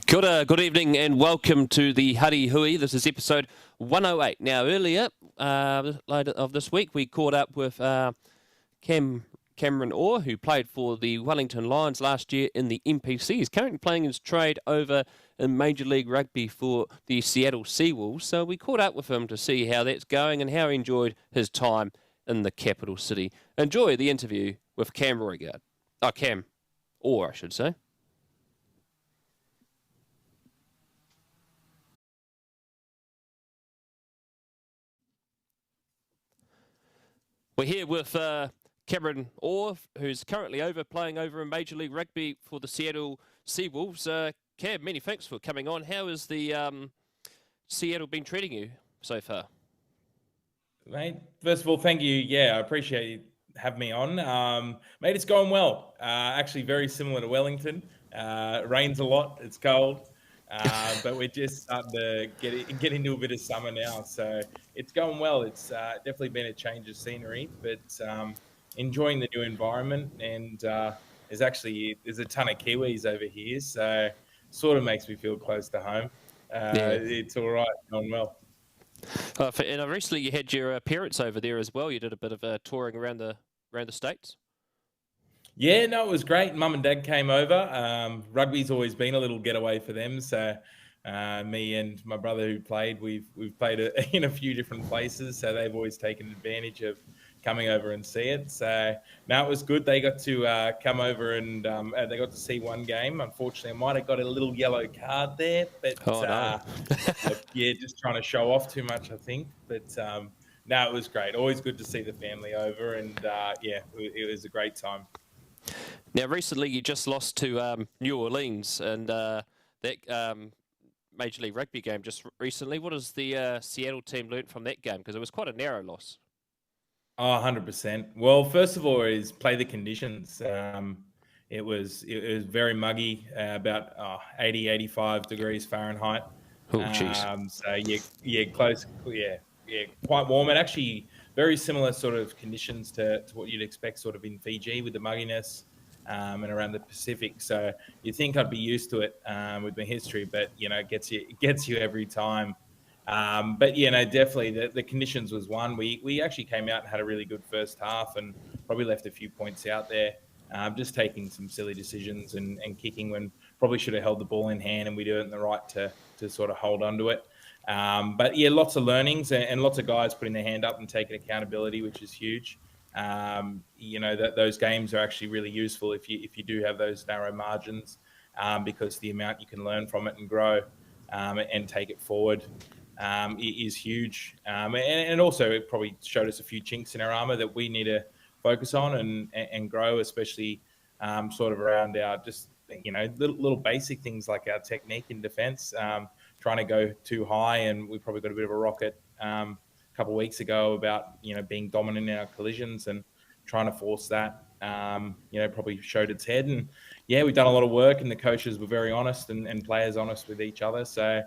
Kia ora, good evening and welcome to the Huddy Hui. This is episode 108. Now, earlier later of this week, we caught up with Cameron Orr, who played for the Wellington Lions last year in the NPC. He's currently playing his trade over in Major League Rugby for the Seattle Seawolves. So we caught up with him to see how that's going and how he enjoyed his time in the capital city. Enjoy the interview with Cam Orr, I should say. We're here with Cameron Orr, who's currently playing over in Major League Rugby for the Seattle Seawolves. Cam, many thanks for coming on. How has the Seattle been treating you so far? Mate, first of all, thank you. Yeah, I appreciate you having me on. Mate, it's going well. Actually, very similar to Wellington. It rains a lot. It's cold. But we're just starting to get into a bit of summer now. So it's going well. It's definitely been a change of scenery, but enjoying the new environment. And there's a ton of Kiwis over here. So sort of makes me feel close to home. It's all right. Going well. And recently you had your parents over there as well. You did a bit of touring around the States. Yeah, no, it was great. Mum and Dad came over. Rugby's always been a little getaway for them. So me and my brother who played, we've played in a few different places. So they've always taken advantage of coming over and see it. So now it was good. They got to come over and they got to see one game. Unfortunately, I might have got a little yellow card there. But yeah, just trying to show off too much, I think. But no, it was great. Always good to see the family over. And yeah, it was a great time. Now, recently you just lost to New Orleans and that Major League Rugby game just recently. What has the Seattle team learnt from that game? Because it was quite a narrow loss. Oh, 100%. Well, first of all, is play the conditions. It was very muggy, about 80, 85 degrees Fahrenheit. Oh, jeez. So close. Yeah, quite warm. And actually very similar sort of conditions to what you'd expect sort of in Fiji with the mugginess and around the Pacific. So you think I'd be used to it with my history, but, it gets you every time. But, definitely the conditions was one. We actually came out and had a really good first half and probably left a few points out there, just taking some silly decisions and kicking when probably should have held the ball in hand, and we did it in the right to sort of hold onto it. But yeah, lots of learnings and lots of guys putting their hand up and taking accountability, which is huge. That those games are actually really useful if you do have those narrow margins, because the amount you can learn from it and grow and take it forward is huge. And also it probably showed us a few chinks in our armor that we need to focus on and grow, especially sort of around our just little basic things like our technique in defense. Trying to go too high, and we probably got a bit of a rocket a couple of weeks ago about being dominant in our collisions and trying to force that. Probably showed its head, and yeah, we've done a lot of work, and the coaches were very honest and players honest with each other. So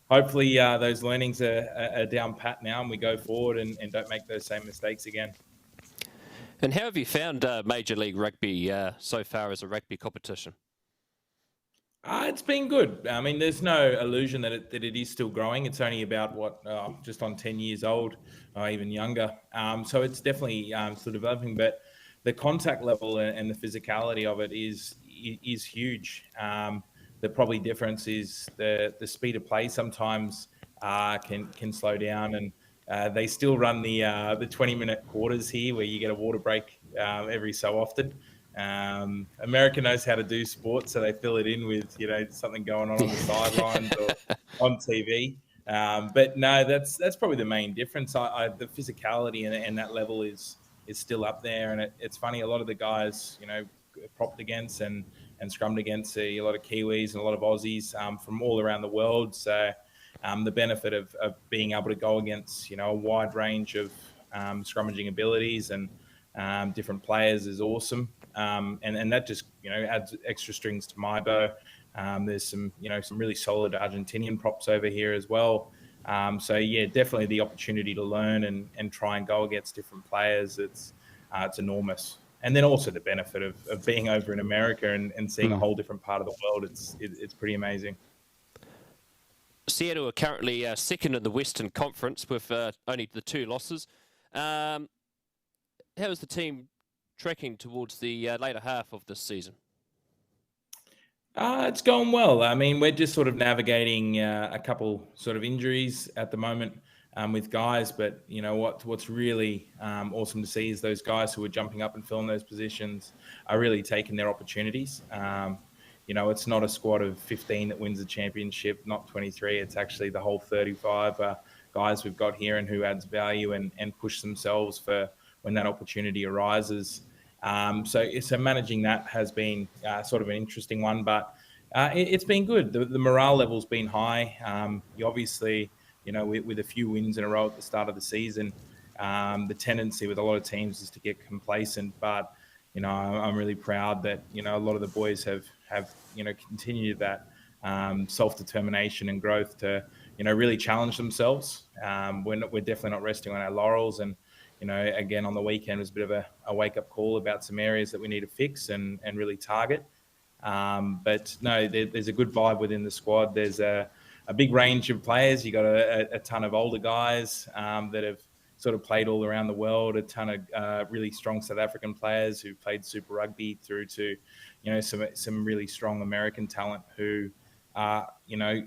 hopefully those learnings are down pat now, and we go forward and don't make those same mistakes again. And how have you found Major League Rugby so far as a rugby competition? It's been good. I mean, there's no illusion that it is still growing. It's only about just on 10 years old, even younger. So it's definitely still developing. But the contact level and the physicality of it is huge. The probably difference is the speed of play sometimes can slow down, and they still run the 20-minute quarters here, where you get a water break every so often. America knows how to do sports, so they fill it in with something going on the sidelines or on TV. But no, that's probably the main difference. The physicality and that level is still up there, and it's funny. A lot of the guys propped against and scrummed against a lot of Kiwis and a lot of Aussies from all around the world. So the benefit of being able to go against a wide range of scrummaging abilities and different players is awesome. And that just adds extra strings to my bow. There's some really solid Argentinian props over here as well. So yeah, definitely the opportunity to learn and try and go against different players. It's enormous. And then also the benefit of being over in America and seeing a whole different part of the world. It's pretty amazing. Seattle are currently second in the Western Conference with only the 2 losses. How is the team tracking towards the later half of this season? It's going well. I mean, we're just sort of navigating a couple sort of injuries at the moment with guys, but you know what's really awesome to see is those guys who are jumping up and filling those positions are really taking their opportunities. You know, it's not a squad of 15 that wins the championship, not 23. It's actually the whole 35 guys we've got here and who adds value and push themselves for when that opportunity arises. So managing that has been sort of an interesting one, but it's been good. The morale level's been high. You obviously, you know, with a few wins in a row at the start of the season, the tendency with a lot of teams is to get complacent. But you know, I'm really proud that you know a lot of the boys have you know continued that self-determination and growth to you know really challenge themselves. We're definitely not resting on our laurels and. You know, again, on the weekend was a bit of a wake-up call about some areas that we need to fix and really target. But no, there's a good vibe within the squad. There's a big range of players. You got a ton of older guys that have sort of played all around the world, a ton of really strong South African players who played Super Rugby through to, you know, some really strong American talent who are, you know,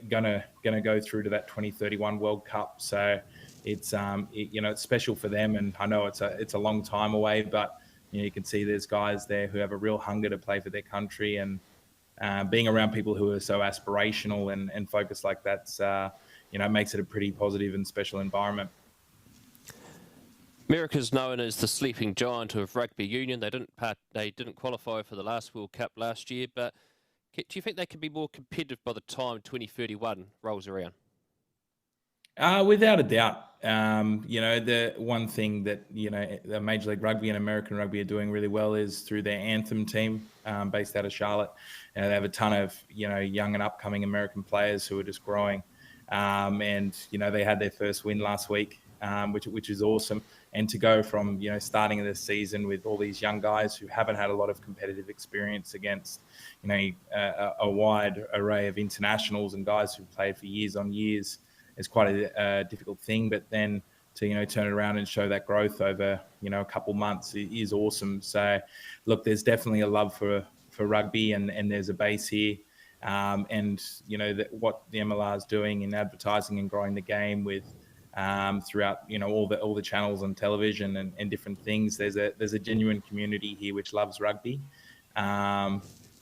gonna go through to that 2031 World Cup. So it's you know it's special for them, and I know it's a long time away, but you know you can see there's guys there who have a real hunger to play for their country, and being around people who are so aspirational and focused like that's you know makes it a pretty positive and special environment. America's known as the sleeping giant of rugby union. They didn't qualify for the last World Cup last year, but do you think they could be more competitive by the time 2031 rolls around? Without a doubt. You know, the one thing that, you know, the Major League Rugby and American Rugby are doing really well is through their anthem team based out of Charlotte. They have a ton of, you know, young and upcoming American players who are just growing. And, you know, they had their first win last week, which is awesome. And to go from, you know, starting this season with all these young guys who haven't had a lot of competitive experience against, you know, a wide array of internationals and guys who've played for years on years, is quite a difficult thing, but then to, you know, turn it around and show that growth over, you know, a couple months is awesome. So look, there's definitely a love for rugby and there's a base here. And, you know, what the MLR is doing in advertising and growing the game with throughout, you know, all the channels on television and different things, there's a genuine community here which loves rugby. And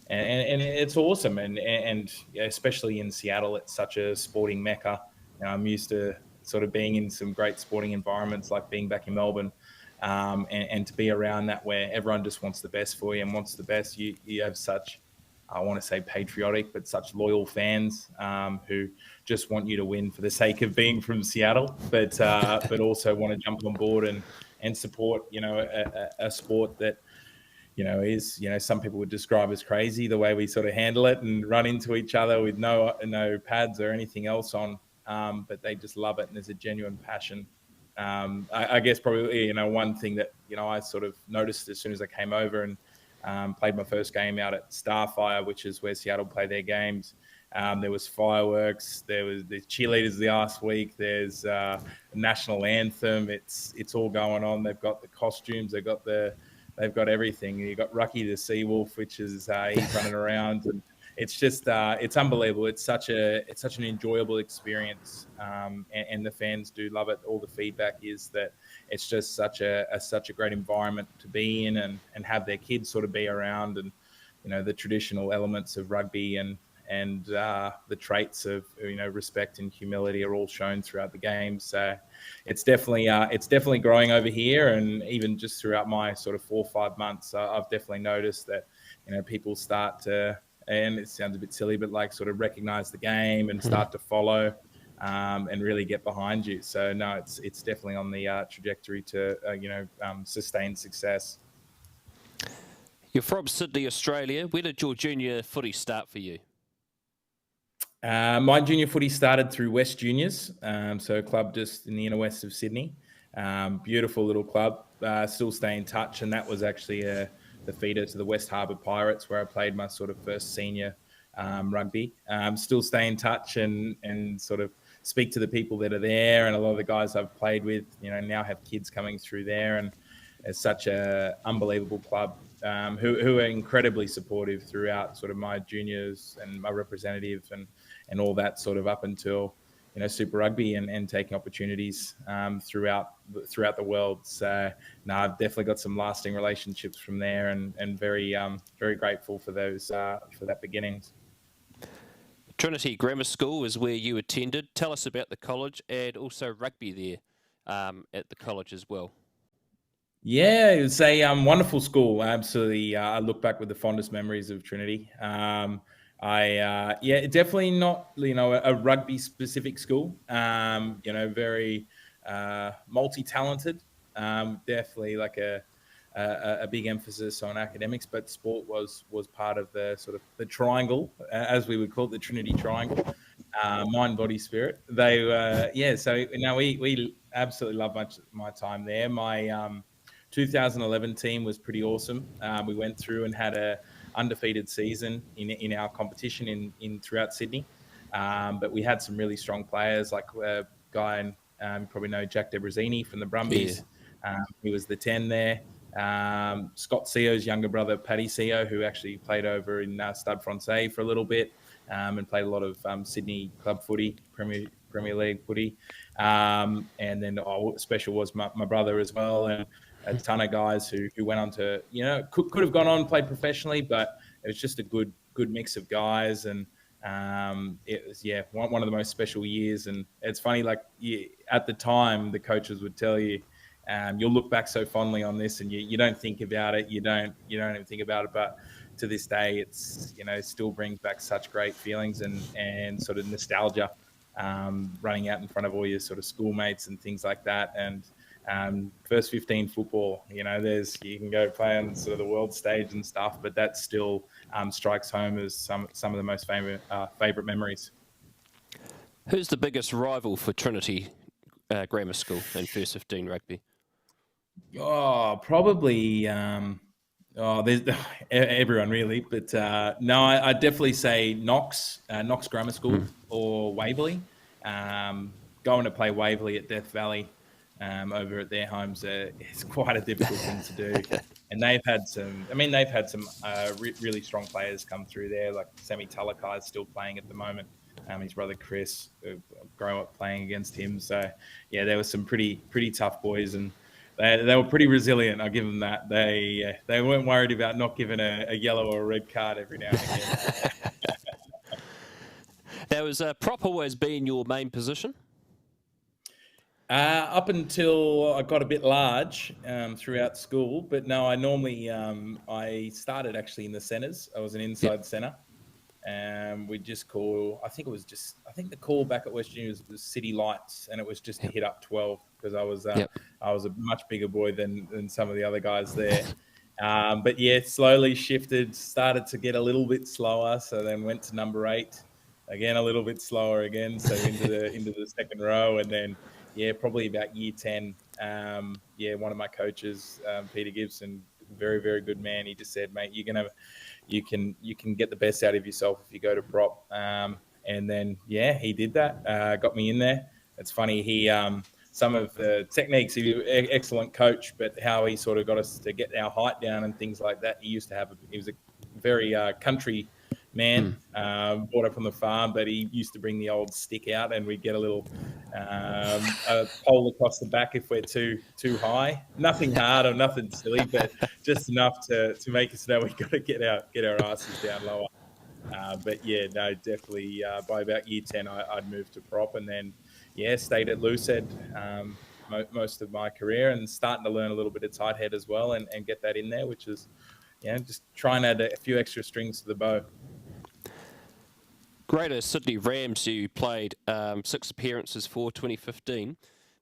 it's awesome. And especially in Seattle, it's such a sporting mecca. You know, I'm used to sort of being in some great sporting environments, like being back in Melbourne, and to be around that where everyone just wants the best for you and wants the best. You have such, I want to say patriotic, but such loyal fans who just want you to win for the sake of being from Seattle, but also want to jump on board and support, you know, a sport that, you know, is, you know, some people would describe as crazy, the way we sort of handle it and run into each other with no pads or anything else on. But they just love it, and there's a genuine passion. I guess probably, you know, one thing that, you know, I sort of noticed as soon as I came over and played my first game out at Starfire, which is where Seattle play their games. There was fireworks. There was the cheerleaders last week. There's a national anthem. It's all going on. They've got the costumes. They've got everything. You've got Rucky the Seawolf, which is he's running around, and it's just it's unbelievable. It's such an enjoyable experience, and the fans do love it. All the feedback is that it's just such a great environment to be in and have their kids sort of be around, and you know the traditional elements of rugby and the traits of, you know, respect and humility are all shown throughout the game. So it's definitely growing over here, and even just throughout my sort of 4 or 5 months, I've definitely noticed that, you know, people start to, and it sounds a bit silly, but like sort of recognize the game and start to follow and really get behind you. So no, it's definitely on the trajectory to sustain success. You're from Sydney, Australia. Where did your junior footy start for you? My junior footy started through West Juniors, so a club just in the inner west of Sydney. Beautiful little club, still stay in touch, and that was actually the feeder to the West Harbour Pirates, where I played my sort of first senior rugby. Still stay in touch and sort of speak to the people that are there, and a lot of the guys I've played with, now have kids coming through there, and it's such a unbelievable club who are incredibly supportive throughout sort of my juniors and my representative and all that sort of up until Super Rugby and taking opportunities throughout the world. So no, I've definitely got some lasting relationships from there, and very very grateful for those for that beginnings. Trinity Grammar School is where you attended. Tell us about the college and also rugby there at the college as well. Yeah, it was a wonderful school. Absolutely, I look back with the fondest memories of Trinity. Definitely not a rugby specific school. Very multi-talented. Definitely like a big emphasis on academics, but sport was part of the sort of the triangle, as we would call it, the Trinity Triangle. Mind, body, spirit. They So now we absolutely love my time there. My 2011 team was pretty awesome. We went through and had a undefeated season in our competition in throughout Sydney. But we had some really strong players, like a guy, you probably know Jack Debrezini from the Brumbies. Yeah. He was the 10 there. Scott Seo's younger brother, Paddy Seo, who actually played over in Stade Francais for a little bit and played a lot of Sydney club footy, Premier League footy. And then special was my brother as well, and a ton of guys who went on to, could have gone on and played professionally, but it was just a good mix of guys. And it was, one of the most special years. And it's funny, like at the time, the coaches would tell you, you'll look back so fondly on this and you don't think about it. You don't even think about it. But to this day, it's, still brings back such great feelings and sort of nostalgia, running out in front of all your sort of schoolmates and things like that. And first 15 football, you can go play on sort of the world stage and stuff, but that still strikes home as some of the most favorite memories. Who's the biggest rival for Trinity Grammar School in first 15 rugby? Oh, probably there's everyone really, but no, I'd definitely say Knox Grammar School or Waverley. Going to play Waverley at Death Valley over at their homes, it's quite a difficult thing to do. And they've had some really strong players come through there, like Sammy Talakai is still playing at the moment. His brother Chris, grew up playing against him. So yeah, there were some pretty tough boys, and they were pretty resilient. I'll give them that. They weren't worried about not giving a yellow or a red card every now and again. Now, has prop always been your main position? Up until I got a bit large throughout school, but no, I normally I started actually in the centres. I was an inside centre. We just call. I think the call back at West Juniors was City Lights, and it was just to hit up 12 because I was a much bigger boy than some of the other guys there. But yeah, slowly shifted, started to get a little bit slower, so then went to number 8, again a little bit slower again, so into the second row, and then probably about year 10. One of my coaches, Peter Gibson, very very good man. He just said, mate, you can get the best out of yourself if you go to prop. And then, he did that, got me in there. It's funny, he some of the techniques, he was an excellent coach, but how he sort of got us to get our height down and things like that. He was a very country man, brought up on the farm, but he used to bring the old stick out and we'd get a little a pole across the back if we're too high. Nothing hard or nothing silly, but just enough to make us know we've got to get our asses down lower. Definitely by about year 10, I'd moved to prop, and then stayed at Lucid most of my career, and starting to learn a little bit of tight head as well, and get that in there, which is just try and add a few extra strings to the bow. Greater Sydney Rams, you played 6 appearances for 2015.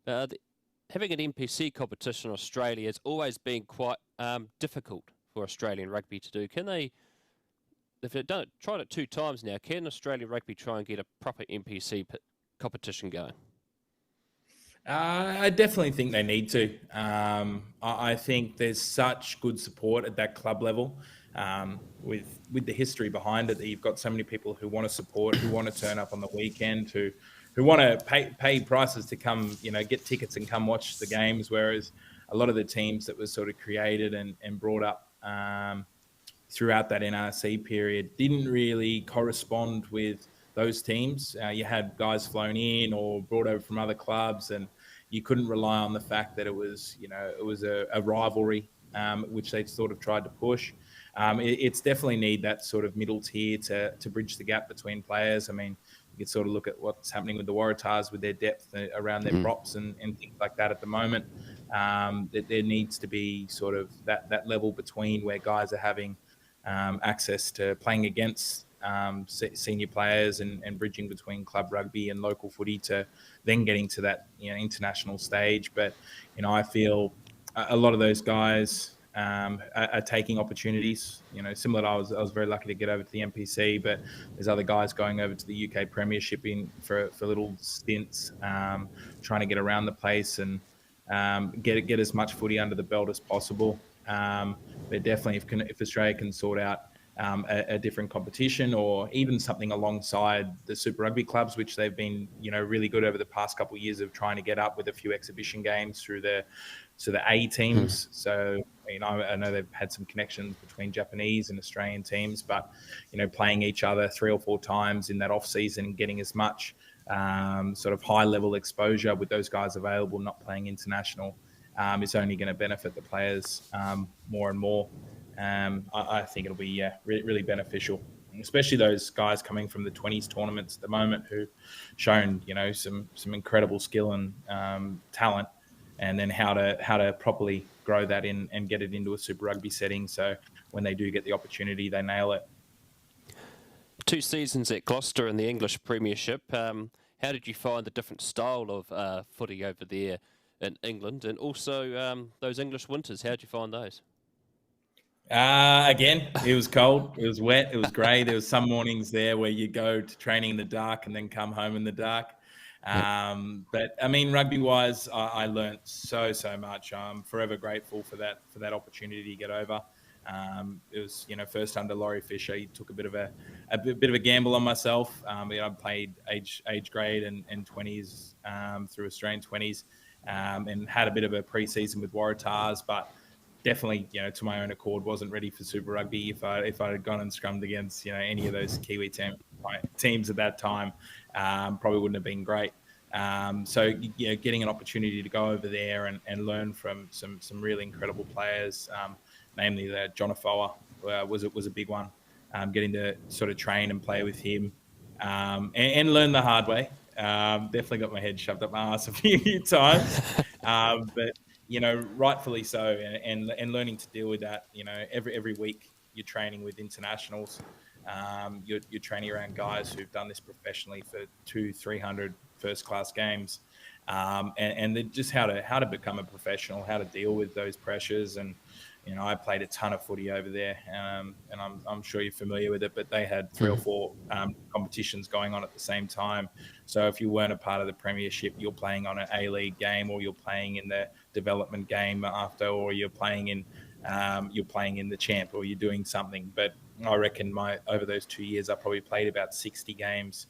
Having an NPC competition in Australia has always been quite difficult for Australian rugby to do. Can they, if they've tried it 2 times now, can Australian rugby try and get a proper NPC competition going? I definitely think they need to. I think there's such good support at that club level. with the history behind it, that you've got so many people who want to support, who want to turn up on the weekend, who want to pay prices to come, get tickets and come watch the games. Whereas a lot of the teams that was sort of created and brought up throughout that NRC period didn't really correspond with those teams. You had guys flown in or brought over from other clubs, and you couldn't rely on the fact that it was a rivalry, which they sort of tried to push. It's definitely need that sort of middle tier to bridge the gap between players. I mean, you could sort of look at what's happening with the Waratahs with their depth around their props and things like that at the moment. That there needs to be sort of that level between where guys are having access to playing against senior players and bridging between club rugby and local footy to then getting to that international stage. But I feel a lot of those guys are taking opportunities. Similar to I was very lucky to get over to the NPC, but there's other guys going over to the UK Premiership for little stints, trying to get around the place and get as much footy under the belt as possible. But definitely, if Australia can sort out a different competition or even something alongside the Super Rugby clubs, which they've been really good over the past couple of years of trying to get up with a few exhibition games through the A teams. So I know they've had some connections between Japanese and Australian teams, but playing each other 3 or 4 times in that off season and getting as much sort of high level exposure with those guys available, not playing international, is only going to benefit the players more and more. I think it'll be really beneficial, especially those guys coming from the 20s tournaments at the moment who've shown some incredible skill and talent, and then how to properly grow that in and get it into a Super Rugby setting. So when they do get the opportunity, they nail it. 2 seasons at Gloucester in the English Premiership. How did you find the different style of footy over there in England, and also those English winters? How did you find those? Again, it was cold, it was wet, it was grey. There was some mornings there where you go to training in the dark and then come home in the dark. But I mean, rugby-wise, I learnt so much. I'm forever grateful for that opportunity to get over. It was first under Laurie Fisher. He took a bit of a gamble on myself. I played age grade and 20s through Australian 20s, and had a bit of a pre-season with Waratahs, but definitely, to my own accord, wasn't ready for Super Rugby. If I had gone and scrummed against, any of those Kiwi teams at that time, probably wouldn't have been great. So, getting an opportunity to go over there and learn from some really incredible players, namely the John Afoa, was a big one. Getting to sort of train and play with him, and learn the hard way. Definitely got my head shoved up my ass a few times, but rightfully so, and learning to deal with that. Every week you're training with internationals. You're training around guys who've done this professionally for 200-300 first-class games, and then just how to become a professional, how to deal with those pressures. And I played a ton of footy over there, and I'm sure you're familiar with it, but they had 3 or 4 competitions going on at the same time. So if you weren't a part of the Premiership, you're playing on an A-League game, or you're playing in the development game after, or you're playing in the champ, or you're doing something. But I reckon over those 2 years, I probably played about 60 games,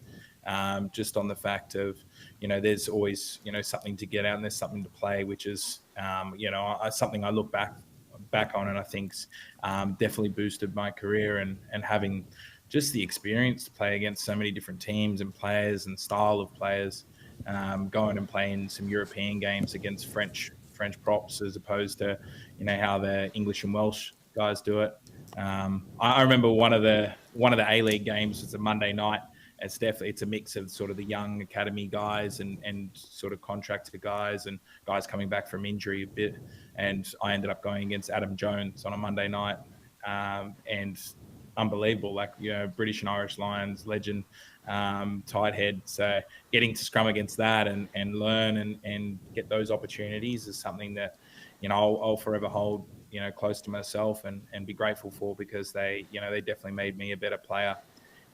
just on the fact of, there's always, something to get out and there's something to play, which is, something I look back on, and I think's definitely boosted my career, and having just the experience to play against so many different teams and players and style of players, going and playing some European games against French props as opposed to how the English and Welsh guys do it. I remember one of the A-League games was a Monday night. It's a mix of sort of the young academy guys and sort of contracted guys and guys coming back from injury a bit. And I ended up going against Adam Jones on a Monday night, and unbelievable, British and Irish Lions legend, tight head. So getting to scrum against that and learn and get those opportunities is something that, I'll forever hold, close to myself and be grateful for, because they definitely made me a better player.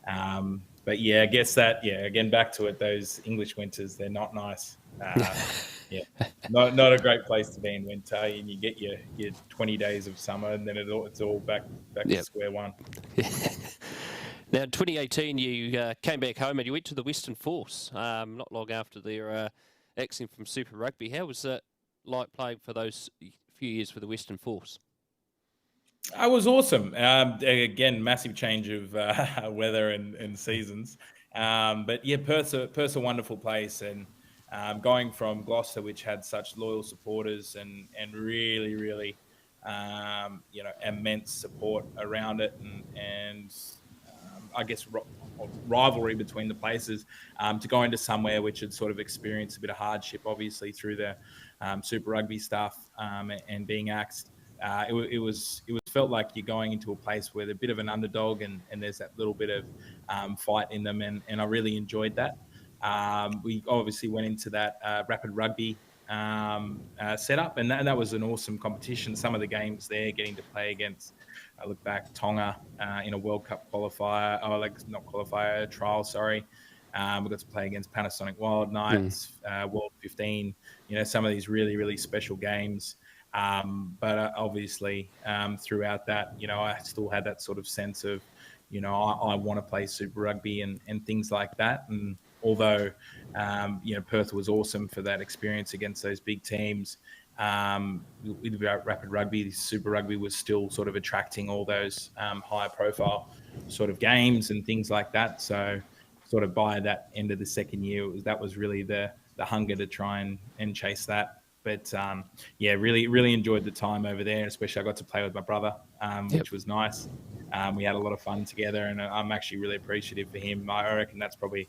But I guess again, back to it, those English winters, they're not nice. Yeah, not a great place to be in winter, and you get your 20 days of summer, and then it's all back to Yep. square one. Now, in 2018, you came back home and you went to the Western Force not long after their exit from Super Rugby. How was it like playing for those few years for the Western Force? I was awesome. Again, massive change of weather and seasons. But yeah, Perth's a wonderful place, and going from Gloucester, which had such loyal supporters and really immense support around it, and I guess rivalry between the places, to go into somewhere which had sort of experienced a bit of hardship, obviously through the Super Rugby stuff, and being axed. It was felt like you're going into a place where they're a bit of an underdog, and there's that little bit of fight in them, and I really enjoyed that. We obviously went into that rapid rugby setup, and that was an awesome competition. Some of the games there, getting to play against, I look back, Tonga in a World Cup qualifier, not qualifier, trial, sorry. We got to play against Panasonic Wild Knights, World 15, some of these really special games. But obviously, throughout that, I still had that sort of sense of, I want to play Super Rugby and things like that. And although, Perth was awesome for that experience against those big teams, with rapid rugby, Super Rugby was still sort of attracting all those higher profile sort of games and things like that. So sort of by that end of the second year, that was really the hunger to try and chase that. But yeah, really enjoyed the time over there, especially I got to play with my brother, which was nice. We had a lot of fun together, and I'm actually really appreciative for him. I reckon that's probably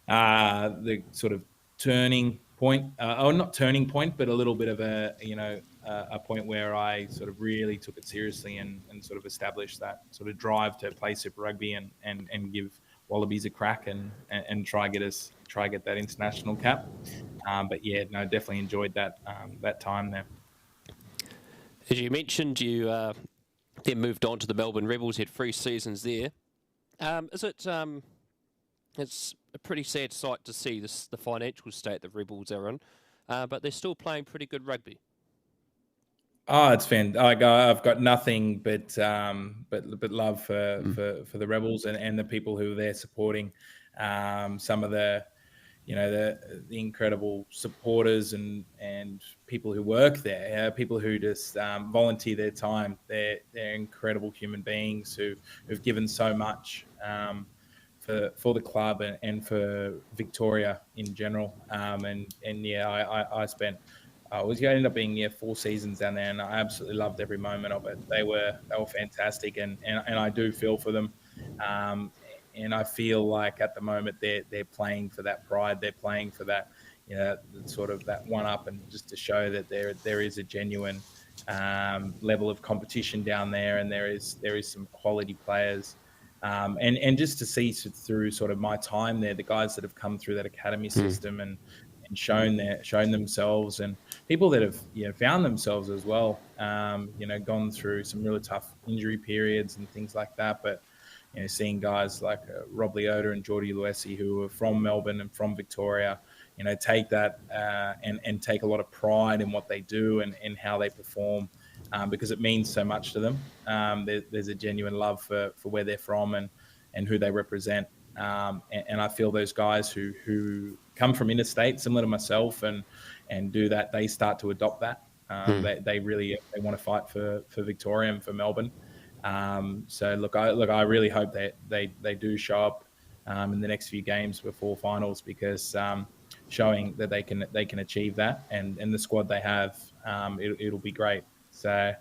the sort of turning point, or not turning point, but a little bit of a point where I sort of really took it seriously and sort of established that sort of drive to play Super Rugby and give Wallabies a crack and try get that international cap. But yeah, no, definitely enjoyed that time there. As you mentioned, you then moved on to the Melbourne Rebels. You had 3 seasons there. It's a pretty sad sight to see the financial state the Rebels are in, but they're still playing pretty good rugby. Oh, it's fantastic. I've got nothing but love for the Rebels and the people who are there supporting. Some of the incredible supporters and people who work there, people who just volunteer their time. They're incredible human beings who've given so much for the club and for Victoria in general. And yeah, I ended up being 4 seasons down there, and I absolutely loved every moment of it. They were fantastic, and I do feel for them. And I feel like at the moment they're playing for that pride. They're playing for that, sort of that one up, and just to show that there is a genuine level of competition down there, and there is some quality players. And just to see through sort of my time there, the guys that have come through that academy system and shown themselves, and people that have found themselves as well, gone through some really tough injury periods and things like that, but seeing guys like Rob Leota and Geordie Luesi, who are from Melbourne and from Victoria, take that and take a lot of pride in what they do and how they perform, because it means so much to them. There's a genuine love for where they're from and who they represent. And I feel those guys who come from interstate, similar to myself, and do that, they start to adopt that. They want to fight for Victoria and for Melbourne. So look, I really hope that they do show up in the next few games before finals, because showing that they can achieve that, and the squad they have, it'll be great. So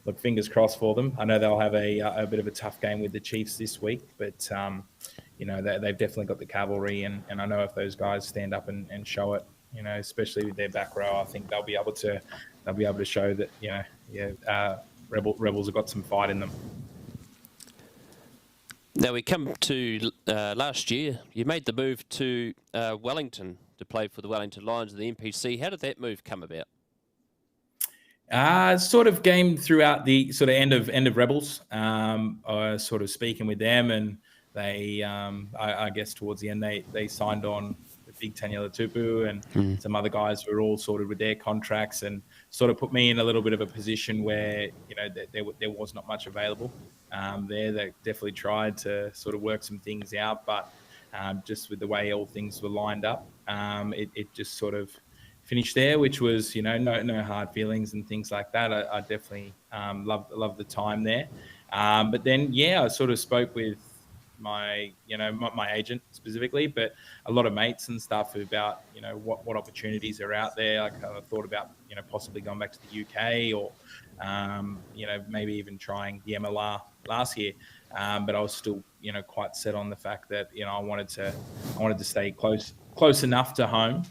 look, fingers crossed for them. I know they'll have a bit of a tough game with the Chiefs this week, but they've definitely got the cavalry, and I know if those guys stand up and show it, especially with their back row, I think they'll be able to show that Rebels have got some fight in them. Now we come to last year. You made the move to Wellington to play for the Wellington Lions of the NPC. How did that move come about? Sort of game throughout the sort of end of Rebels. I was sort of speaking with them, and they, I guess towards the end, they signed on big Taniela Tupu and some other guys who are all sorted with their contracts, and sort of put me in a little bit of a position where, there was not much available there. They definitely tried to sort of work some things out, but just with the way all things were lined up, it just sort of finished there, which was, no hard feelings and things like that. I definitely loved the time there. But then, I sort of spoke with my agent specifically, but a lot of mates and stuff about, what opportunities are out there. I kind of thought about, possibly going back to the UK, or, maybe even trying the MLR last year. But I was still, quite set on the fact that, I wanted to stay close enough to home.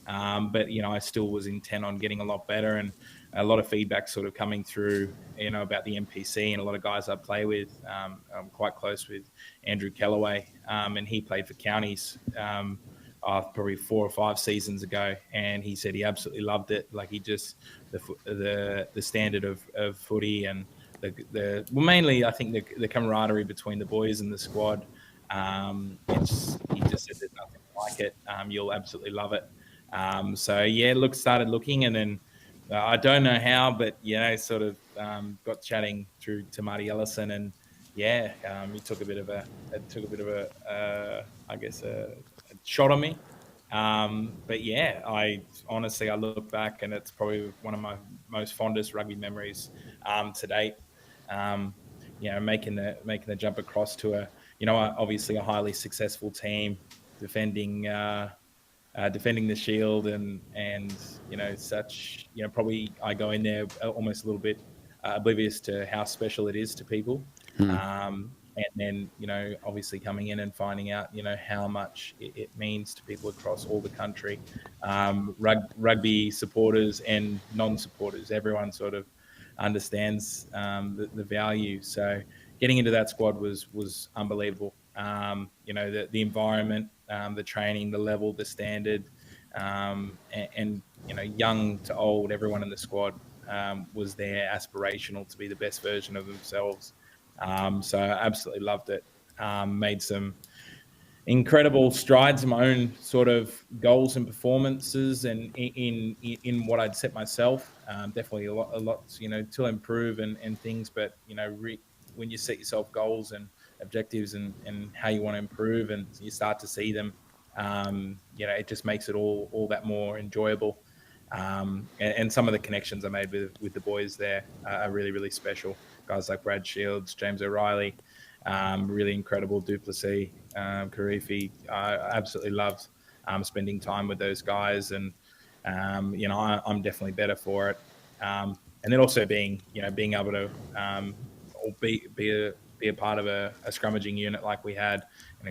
But, I still was intent on getting a lot better, and a lot of feedback sort of coming through, about the NPC, and a lot of guys I play with. I'm quite close with Andrew Kellaway, and he played for Counties probably 4 or 5 seasons ago, and he said he absolutely loved it. Like, he just the standard of footy, and mainly I think the camaraderie between the boys and the squad. He just said there's nothing like it. You'll absolutely love it. Started looking, and then I don't know how, but sort of got chatting through to Marty Ellison, and he took a bit of a I guess a shot on me. But I honestly, I look back, and it's probably one of my most fondest rugby memories to date. Making the jump across to obviously a highly successful team, defending the shield, and such. Probably I go in there almost a little bit oblivious to how special it is to people. And then, obviously coming in and finding out, how much it means to people across all the country, rugby supporters and non-supporters, everyone sort of understands the value. So getting into that squad was unbelievable. The environment, the training, the level, the standard, and young to old, everyone in the squad was there, aspirational to be the best version of themselves. So I absolutely loved it. Made some incredible strides in my own sort of goals and performances, and in what I'd set myself. Definitely a lot to improve and things, but when you set yourself goals and objectives and how you want to improve, and you start to see them, it just makes it all that more enjoyable. And some of the connections I made with the boys there are really, really special. Guys like Brad Shields, James O'Reilly, really incredible, Duplessis, Karifi. I absolutely loved spending time with those guys, and I'm definitely better for it. And then also being able to be a part of a scrummaging unit like we had,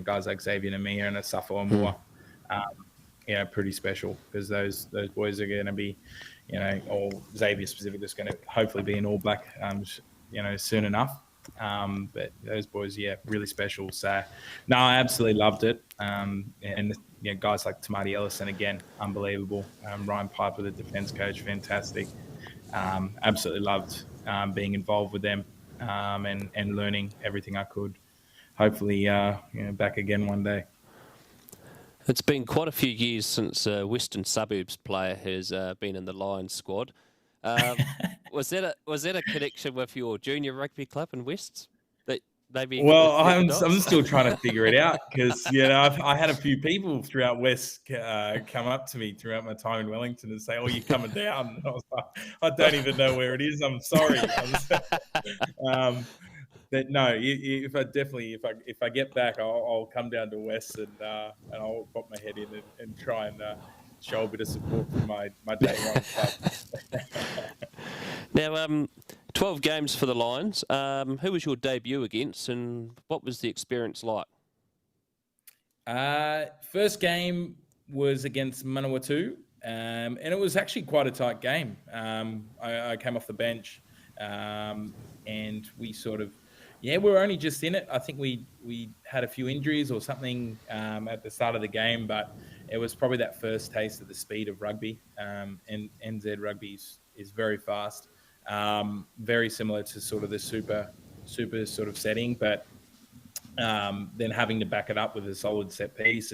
guys like Xavier Namia and Asafo Amor. Pretty special, because those boys are going to be, or Xavier specifically is going to hopefully be an All Black, soon enough. But those boys, really special. So, no, I absolutely loved it. And guys like Tamati Ellison, again, unbelievable. Ryan Piper, the defence coach, fantastic. Absolutely loved being involved with them, and learning everything I could. Hopefully, back again one day. It's been quite a few years since a Western Suburbs player has been in the Lions squad. Was that a connection with your junior rugby club in Wests? That maybe. Well, I'm still trying to figure it out, because I had a few people throughout West come up to me throughout my time in Wellington and say, "Oh, you're coming down." And I was like, "I don't even know where it is. I'm sorry." But no, if I get back, I'll come down to West, and I'll pop my head in and try and show a bit of support from my day one club. Now, 12 games for the Lions. Who was your debut against, and what was the experience like? First game was against Manawatu, and it was actually quite a tight game. I came off the bench, and we sort of, we were only just in it. I think we had a few injuries or something at the start of the game, but it was probably that first taste of the speed of rugby. And NZ rugby is very fast, very similar to sort of the super sort of setting, but then having to back it up with a solid set piece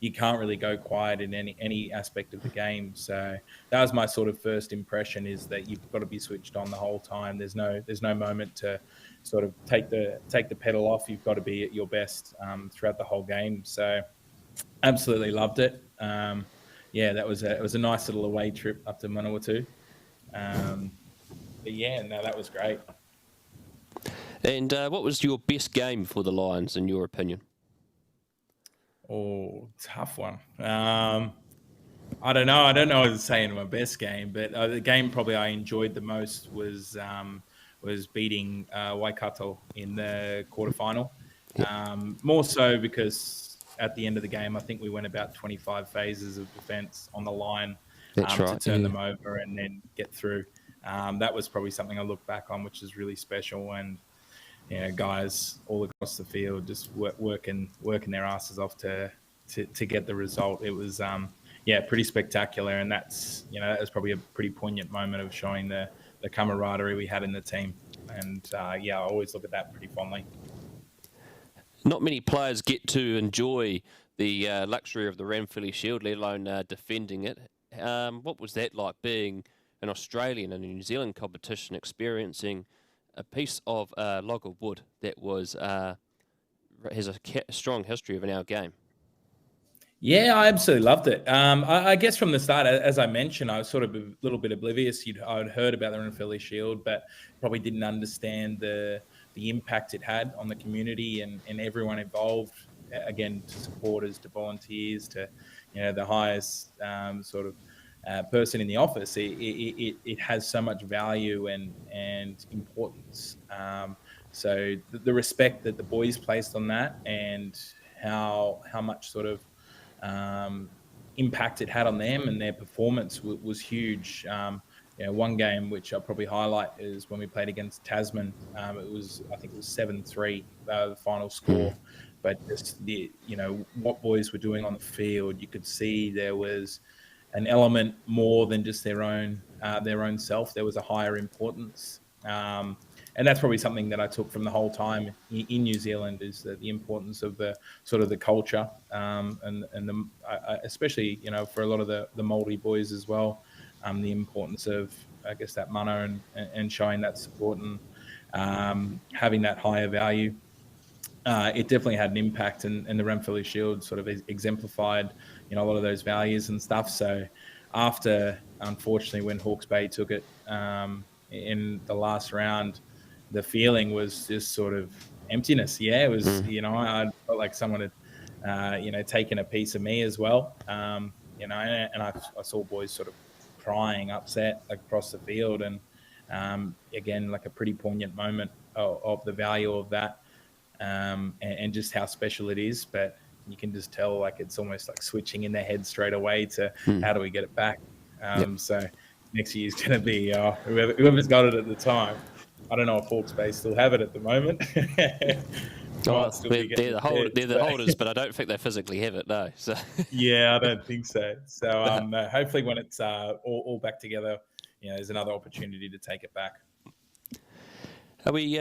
you can't really go quiet in any aspect of the game. So that was my sort of first impression, is that you've got to be switched on the whole time. There's no moment to sort of take the pedal off. You've got to be at your best throughout the whole game. So absolutely loved it. It was a nice little away trip up to Manawatu. But yeah, no, that was great. And what was your best game for the Lions, in your opinion? Oh, tough one. I don't know. I don't know what to say in my best game, but the game probably I enjoyed the most was beating Waikato in the quarterfinal. More so because at the end of the game, I think we went about 25 phases of defence on the line to turn them over and then get through. That was probably something I look back on, which is really special. And guys all across the field just working their asses off to get the result. It was pretty spectacular, and that was probably a pretty poignant moment of showing the camaraderie we had in the team. And I always look at that pretty fondly. Not many players get to enjoy the luxury of the Ranfurly Shield, let alone defending it. What was that like, being an Australian in a New Zealand competition, experiencing a piece of log of wood that has a strong history of in our game? Yeah, I absolutely loved it. I guess from the start, as I mentioned, I was sort of a little bit oblivious. I'd heard about the Ranfurly Shield, but probably didn't understand the impact it had on the community and everyone involved. Again, to supporters, to volunteers, to the highest sort of person in the office. It has so much value and importance. So the respect that the boys placed on that, and how much sort of impact it had on them and their performance was huge. One game which I'll probably highlight is when we played against Tasman. I think it was 7-3, the final score. But just what boys were doing on the field, you could see there was an element more than just their own self. There was a higher importance. And that's probably something that I took from the whole time in New Zealand, is that the importance of the sort of the culture, and especially for a lot of the Māori boys as well, the importance of, I guess, that mana and showing that support and having that higher value. It definitely had an impact, and the Ranfurly Shield sort of exemplified a lot of those values and stuff. So after, unfortunately, when Hawke's Bay took it in the last round, the feeling was just sort of emptiness. Yeah, it was, I felt like someone had, taken a piece of me as well. And I saw boys sort of crying, upset across the field. And again, like a pretty poignant moment of the value of that, and just how special it is. But you can just tell, like, it's almost like switching in their head straight away to how do we get it back? So next year's going to be whoever's got it at the time. I don't know if Hawke's Bay still have it at the moment. They're the holders, but I don't think they physically have it, no. So yeah, I don't think so. So hopefully when it's all back together, there's another opportunity to take it back. Are we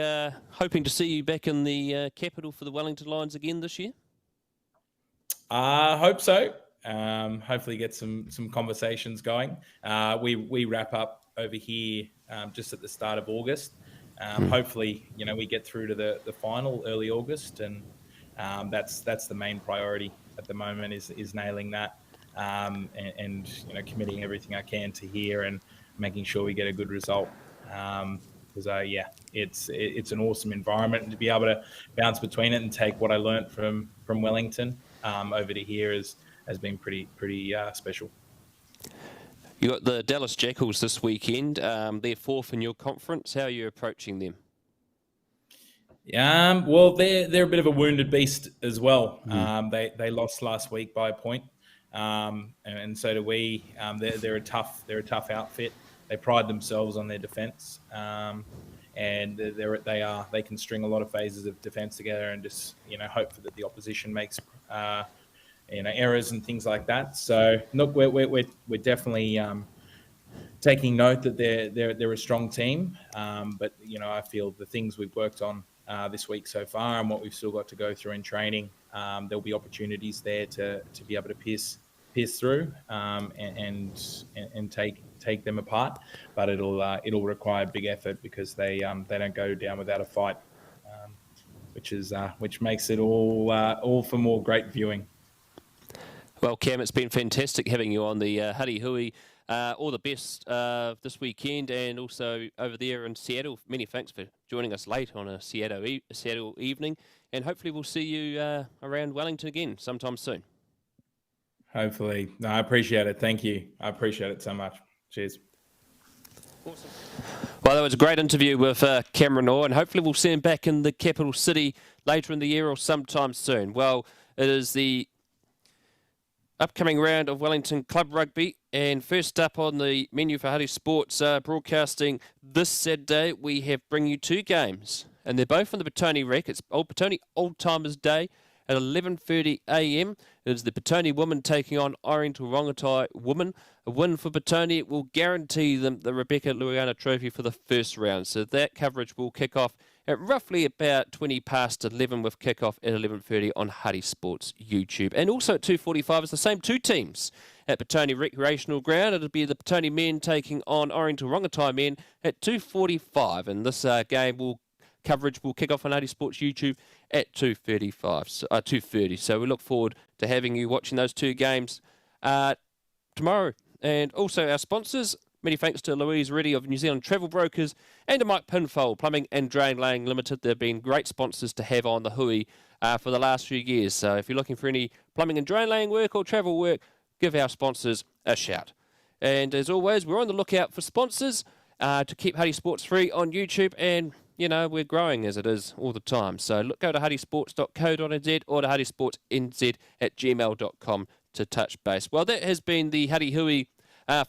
hoping to see you back in the capital for the Wellington Lions again this year? I hope so. Hopefully get some conversations going. We wrap up over here just at the start of August. Hopefully, we get through to the final early August, and that's the main priority at the moment is nailing that, and committing everything I can to here and making sure we get a good result. Because it's an awesome environment, and to be able to bounce between it and take what I learned from Wellington over to here has been pretty special. You got the Dallas Jackals this weekend. They're fourth in your conference. How are you approaching them? Well, they're a bit of a wounded beast as well. They lost last week by a point, and so do we. They're a tough outfit. They pride themselves on their defence, and they can string a lot of phases of defence together and just hope that the opposition makes errors and things like that. So look, we're definitely taking note that they're a strong team, but I feel the things we've worked on this week so far and what we've still got to go through in training, there'll be opportunities there to be able to pierce through and take them apart. But it'll require big effort because they don't go down without a fight, which makes it all for more great viewing. Well, Cam, it's been fantastic having you on the Huddy Hui. All the best this weekend and also over there in Seattle. Many thanks for joining us late on a Seattle evening, and hopefully we'll see you around Wellington again sometime soon. Hopefully. No, I appreciate it. Thank you. I appreciate it so much. Cheers. Awesome. Well, that was a great interview with Cameron Orr, and hopefully we'll see him back in the capital city later in the year or sometime soon. Well, it is the upcoming round of Wellington Club Rugby, and first up on the menu for Huddy Sports broadcasting this Saturday, we have bring you two games, and they're both on the Petone Rec. It's Old Petone Old Timers Day at 11:30 a.m. It is the Petone women taking on Oriental Rongotai women. A win for Petone will guarantee them the Rebecca Luiana Trophy for the first round. So that coverage will kick off at roughly about 20 past 11 with kick-off at 11:30 on Huddy Sports YouTube. And also at 2:45 is the same two teams at Petone Recreational Ground. It'll be the Petone men taking on Oriental Rongotai men at 2:45. And this coverage will kick off on Huddy Sports YouTube at 2:30. So we look forward to having you watching those two games tomorrow. And also our sponsors, many thanks to Louise Reddy of New Zealand Travel Brokers and to Mike Pinfold, Plumbing and Drain Laying Limited. They've been great sponsors to have on the Hui for the last few years. So if you're looking for any plumbing and drain laying work or travel work, give our sponsors a shout. And as always, we're on the lookout for sponsors to keep Huddy Sports free on YouTube, and we're growing as it is all the time. So go to huddysports.co.nz or to huddysportsnz@gmail.com to touch base. Well, that has been the Huddy Hui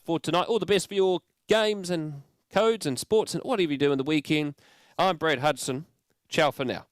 for tonight. All the best for your games and codes and sports and whatever you do in the weekend. I'm Brad Hudson. Ciao for now.